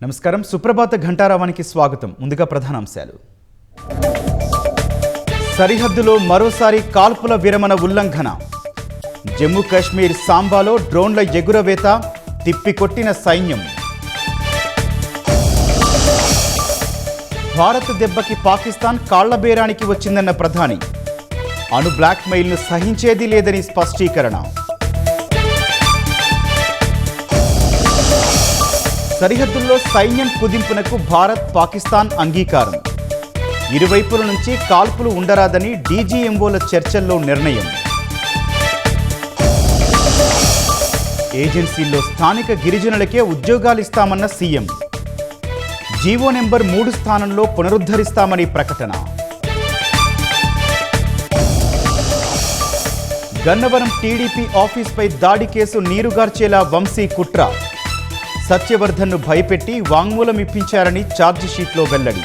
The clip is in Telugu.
నమస్కారం. సుప్రభాత ఘంటారావానికి స్వాగతం. ముందుగా ప్రధానాంశాలు. సరిహద్దులో మరోసారి కాల్పుల విరమణ ఉల్లంఘన. జమ్మూ కాశ్మీర్ సాంబాలో డ్రోన్ల ఎగురవేత, తిప్పికొట్టిన సైన్యం. భారత్ దెబ్బకి పాకిస్తాన్ కాళ్లబేరానికి వచ్చిందన్న ప్రధాని. అణు బ్లాక్మెయిల్ను సహించేది లేదని స్పష్టీకరణ. సరిహద్దుల్లో సైన్యం కుదింపునకు భారత్, పాకిస్తాన్ అంగీకారం. ఇరువైపుల నుంచి కాల్పులు ఉండరాదని డీజీఎంఓల చర్చల్లో నిర్ణయం. ఏజెన్సీల్లో స్థానిక గిరిజనులకే ఉద్యోగాలిస్తామన్న సీఎం. జీవో నెంబర్ 3 స్థానంలో పునరుద్ధరిస్తామని ప్రకటన. గన్నవరం టీడీపీ ఆఫీస్పై దాడి కేసు నీరుగార్చేలా వంశీ కుట్ర. సత్యవర్ధన్ను భయపెట్టి వాంగ్మూలం ఇప్పించారని ఛార్జిషీట్లో వెల్లడి.